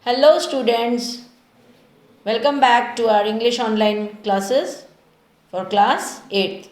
Hello students, welcome back to our English online classes for class 8th.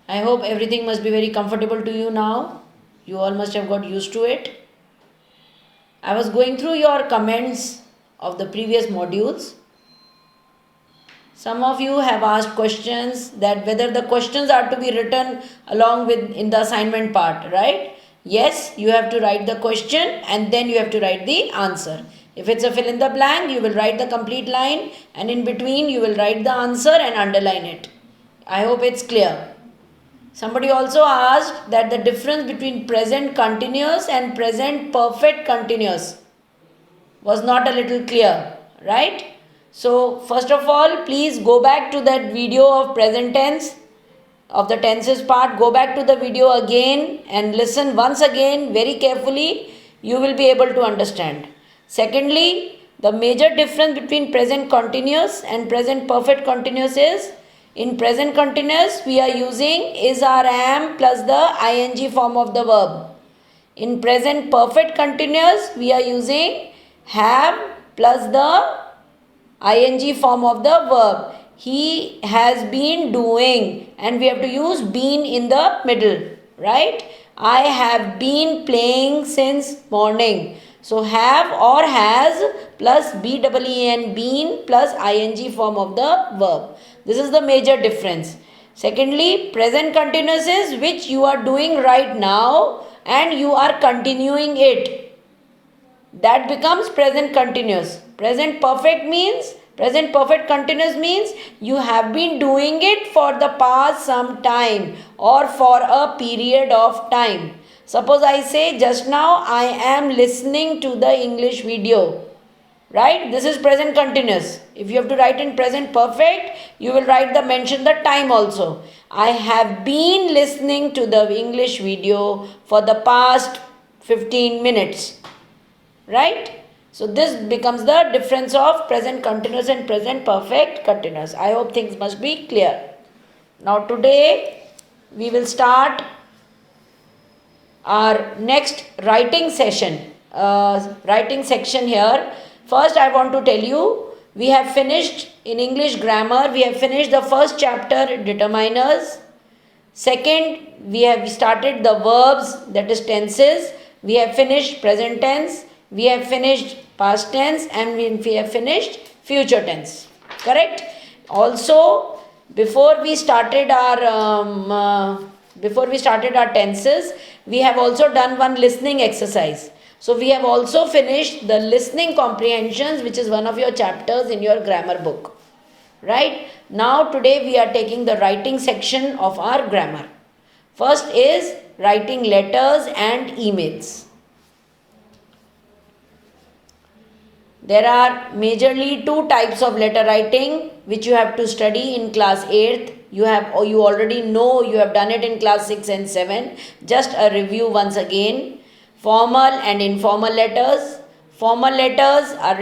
I hope everything must be very comfortable to you now. You all must have got used to it. I was going through your comments of the previous modules. Some of you have asked questions that whether the questions are to be written along with in the assignment part, right? Yes, you have to write the question and then you have to write the answer. If it's a fill in the blank, you will write the complete line and in between you will write the answer and underline it. I hope it's clear. Somebody also asked that the difference between present continuous and present perfect continuous was not a little clear, right? So first of all, please go back to that video of present tense, of the tenses part. Go back to the video again and listen once again very carefully. You will be able to understand. Secondly, the major difference between present continuous and present perfect continuous is, in present continuous we are using is or am plus the ing form of the verb. In present perfect continuous we are using have plus the ing form of the verb. He has been doing and we have to use been in the middle, right? I have been playing since morning. So have or has plus BEEN been plus ing form of the verb. This is the major difference. Secondly, present continuous is which you are doing right now and you are continuing it. That becomes present continuous. Present perfect continuous means you have been doing it for the past some time or for a period of time. Suppose I say just now I am listening to the English video. Right? This is present continuous. If you have to write in present perfect, you will mention the time also. I have been listening to the English video for the past 15 minutes. Right? So this becomes the difference of present continuous and present perfect continuous. I hope things must be clear. Now today we will start our next writing session, writing section here. First I want to tell you, we have finished in English grammar, we have finished the first chapter, determiners. Second, we have started the verbs, that is tenses. We have finished present tense. We have finished past tense and we have finished future tense. Correct? Also, before we started our tenses, we have also done one listening exercise. So we have also finished the listening comprehensions, which is one of your chapters in your grammar book. Right? Now today we are taking the writing section of our grammar. First is writing letters and emails. There are majorly two types of letter writing which you have to study in class 8th. You already know, you have done it in class 6 and 7. Just a review once again. Formal and informal letters. Formal letters are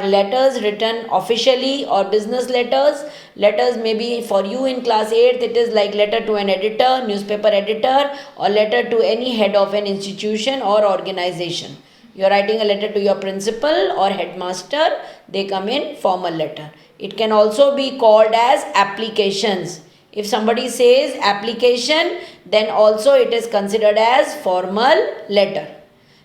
letters written officially or business letters. Letters maybe for you in class 8th, it is like letter to an editor, newspaper editor, or letter to any head of an institution or organization. You are writing a letter to your principal or headmaster, they come in formal letter. It can also be called as applications. If somebody says application, then also it is considered as formal letter.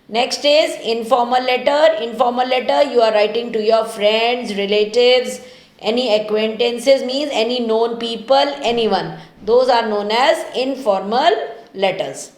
Next is informal letter. Informal letter you are writing to your friends, relatives, any acquaintances, means any known people, anyone. Those are known as informal letters.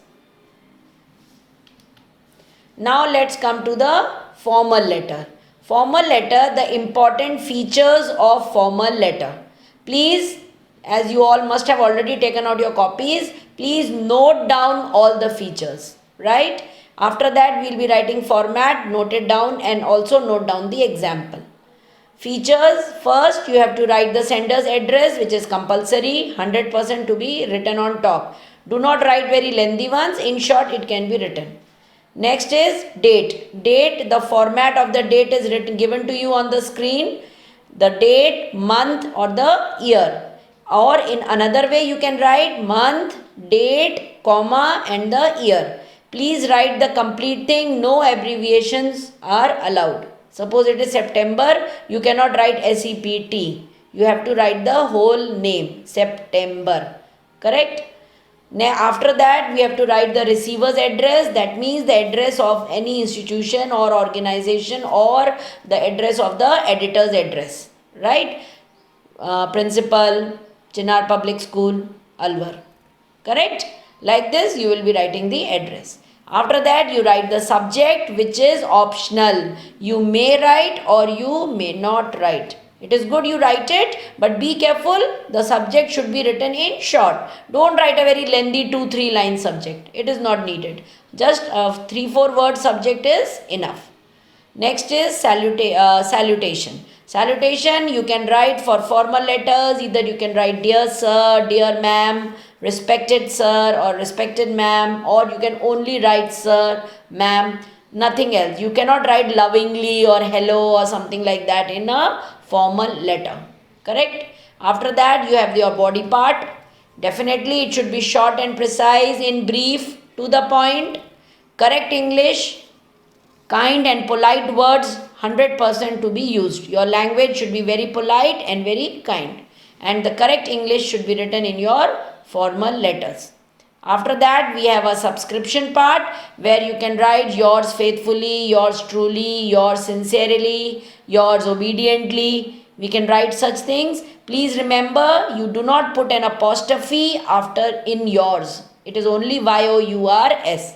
Now let's come to the formal letter. Formal letter, the important features of formal letter. Please, as you all must have already taken out your copies, please note down all the features, right? After that, we'll be writing format, note it down and also note down the example. Features, first you have to write the sender's address, which is compulsory, 100% to be written on top. Do not write very lengthy ones, in short it can be written. Next is date. Date, the format of the date is given to you on the screen. The date, month or the year. Or in another way you can write month, date, comma and the year. Please write the complete thing. No abbreviations are allowed. Suppose it is September, you cannot write SEPT. You have to write the whole name, September. Correct? Now, after that, we have to write the receiver's address. That means the address of any institution or organization, or the address of the editor's address. Right? Principal, Chinnar Public School, Alwar. Correct? Like this, you will be writing the address. After that, you write the subject, which is optional. You may write or you may not write. It is good you write it, but be careful. The subject should be written in short. Don't write a very lengthy 2-3 line subject. It is not needed. Just a 3-4 word subject is enough. Next is salutation. Salutation you can write for formal letters. Either you can write dear sir, dear ma'am, respected sir or respected ma'am, or you can only write sir, ma'am, nothing else. You cannot write lovingly or hello or something like that in a formal letter. Correct? After that, you have your body part. Definitely it should be short and precise, in brief, to the point, correct English, kind and polite words 100% to be used. Your language should be very polite and very kind, and the correct English should be written in your formal letters. After that, we have a subscription part where you can write yours faithfully, yours truly, yours sincerely, yours obediently. We can write such things. Please remember, you do not put an apostrophe after in yours. It is only YOURS.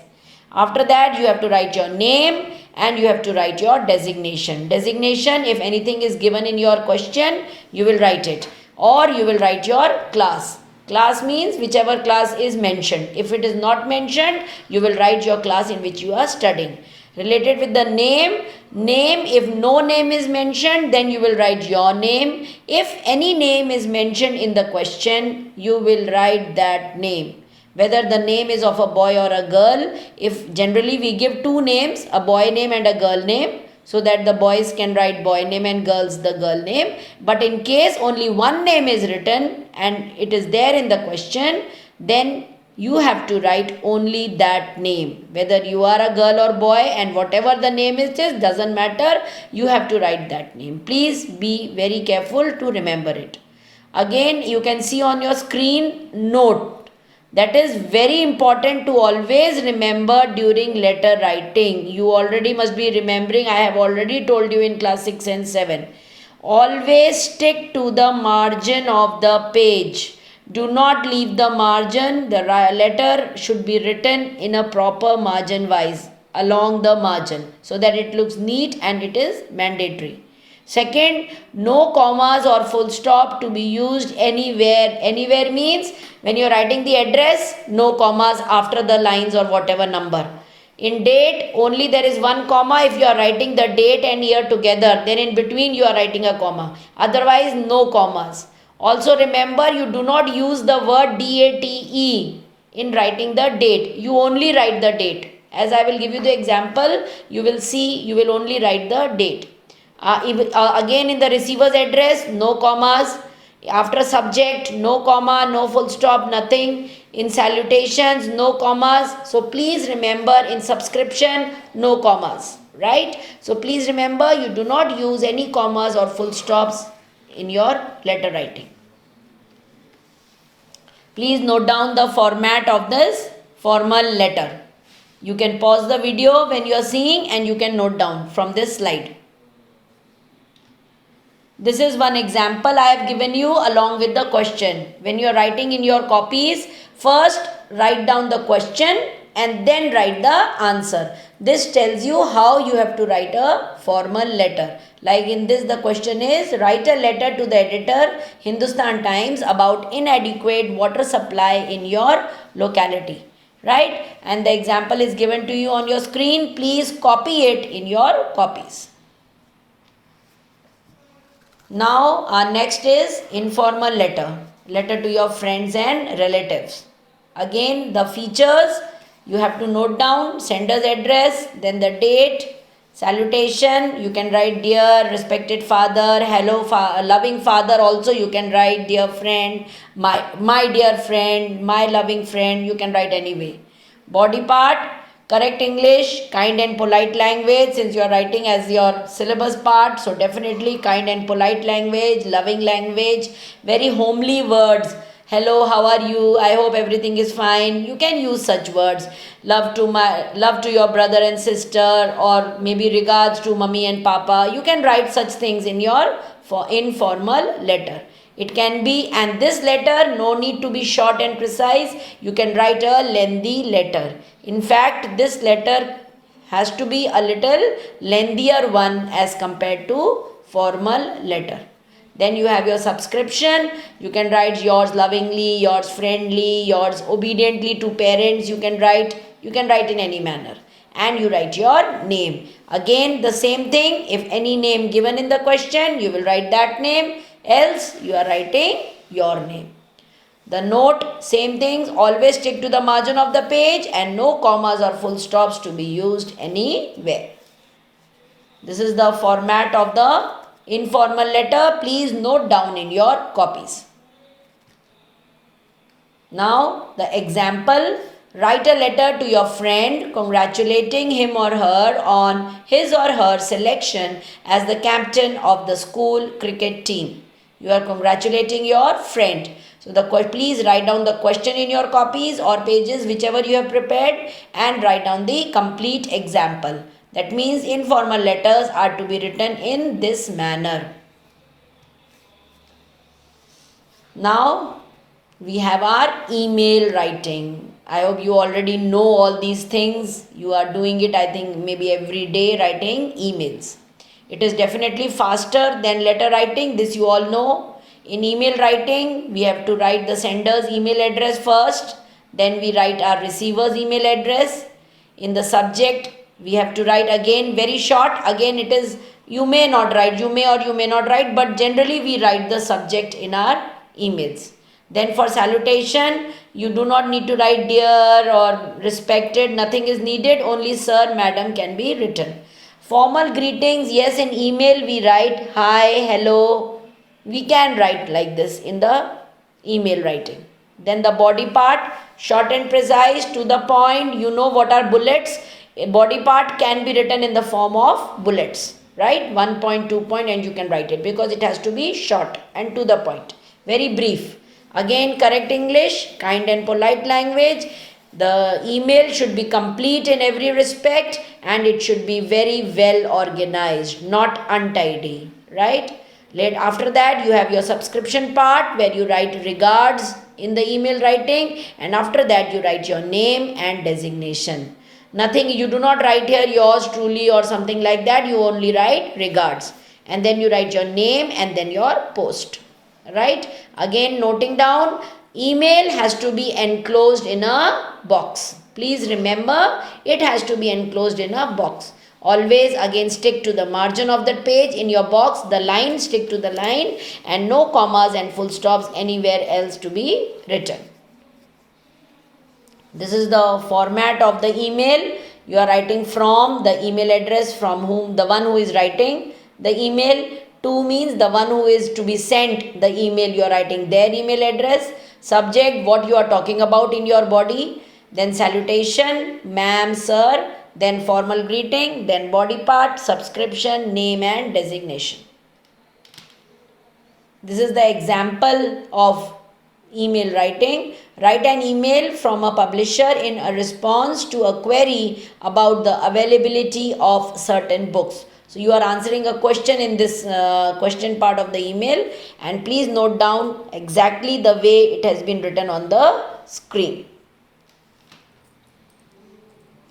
After that, you have to write your name and you have to write your designation. Designation, if anything is given in your question, you will write it, or you will write your class. Class means whichever class is mentioned. If it is not mentioned, you will write your class in which you are studying. Related with the name, if no name is mentioned, then you will write your name. If any name is mentioned in the question, you will write that name. Whether the name is of a boy or a girl. If generally we give 2 names, a boy name and a girl name, so that the boys can write boy name and girls the girl name. But in case only one name is written and it is there in the question, then you have to write only that name. Whether you are a girl or boy, and whatever the name is, doesn't matter, you have to write that name. Please be very careful to remember it. Again, you can see on your screen note. That is very important to always remember during letter writing. You already must be remembering. I have already told you in class 6 and 7. Always stick to the margin of the page. Do not leave the margin. The letter should be written in a proper margin wise along the margin, so that it looks neat and it is mandatory. Second, no commas or full stop to be used anywhere. Anywhere means when you are writing the address, no commas after the lines or whatever number. In date, only there is 1 comma if you are writing the date and year together. Then in between you are writing a comma. Otherwise, no commas. Also remember, you do not use the word DATE in writing the date. You only write the date. As I will give you the example, you will see you will only write the date. Again, in the receiver's address, no commas. After subject, no comma, no full stop, nothing. In salutations, no commas. So please remember, in subscription, no commas, right? So please remember, you do not use any commas or full stops in your letter writing. Please note down the format of this formal letter. You can pause the video when you are seeing and you can note down from this slide. This is one example I have given you along with the question. When you are writing in your copies, first write down the question and then write the answer. This tells you how you have to write a formal letter. Like in this, the question is, write a letter to the editor, Hindustan Times, about inadequate water supply in your locality. Right? And the example is given to you on your screen. Please copy it in your copies. Now, our next is informal letter. Letter to your friends and relatives. Again, the features you have to note down: sender's address, then the date, salutation. You can write dear, respected father, hello, loving father. Also, you can write dear friend, my dear friend, my loving friend. You can write anyway. Body part: Correct English, kind and polite language, since you are writing as your syllabus part. So definitely kind and polite language, loving language, very homely words. Hello, how are you? I hope everything is fine. You can use such words. Love to your brother and sister, or maybe regards to mummy and papa. You can write such things in your informal letter. It can be, and this letter no need to be short and precise. You can write a lengthy letter. In fact, this letter has to be a little lengthier one as compared to formal letter. Then you have your subscription. You can write yours lovingly, yours friendly, yours obediently to parents. You can write in any manner. And you write your name. Again, the same thing. If any name given in the question, you will write that name. Else, you are writing your name. The note, same things. Always stick to the margin of the page and no commas or full stops to be used anywhere. This is the format of the informal letter. Please note down in your copies. Now, the example. Write a letter to your friend congratulating him or her on his or her selection as the captain of the school cricket team. You are congratulating your friend. So please write down the question in your copies or pages, whichever you have prepared, and write down the complete example. That means informal letters are to be written in this manner. Now we have our email writing. I hope you already know all these things. You are doing it, I think, maybe every day, writing emails. It is definitely faster than letter writing. This you all know. In email writing, we have to write the sender's email address first. Then we write our receiver's email address. In the subject, we have to write again very short. Again, it is, you may not write, you may or you may not write, but generally we write the subject in our emails. Then for salutation, you do not need to write dear or respected. Nothing is needed. Only sir, madam can be written. Formal greetings, yes, in email we write hi, hello. We can write like this in the email writing. Then the body part, short and precise, to the point. You know what are bullets. A body part can be written in the form of bullets, right? 1 point, 2 point, and you can write it because it has to be short and to the point. Very brief. Again, correct English, kind and polite language. The email should be complete in every respect and it should be very well organized, not untidy, right? After that, you have your subscription part where you write regards in the email writing, and after that you write your name and designation. Nothing, you do not write here yours truly or something like that. You only write regards, and then you write your name and then your post. Right? Again, noting down, email has to be enclosed in a box. Please remember, it has to be enclosed in a box. Always again stick to the margin of that page in your box, the line, stick to the line, and no commas and full stops anywhere else to be written. This is the format of the email. You are writing from the email address from whom, the one who is writing the email. To means the one who is to be sent the email, you are writing their email address. Subject, what you are talking about in your body. Then salutation, ma'am, sir. Then formal greeting. Then body part, subscription, name and designation. This is the example of email writing. Write an email from a publisher in a response to a query about the availability of certain books. So you are answering a question in this question part of the email, and please note down exactly the way it has been written on the screen.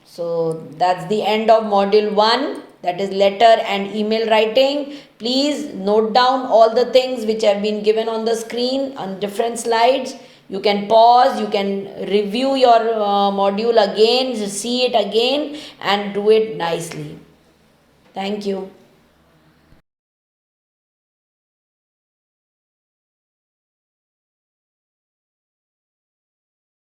So that's the end of module 1, that is letter and email writing. Please note down all the things which have been given on the screen on different slides. You can pause, you can review your module again, see it again and do it nicely. Thank you.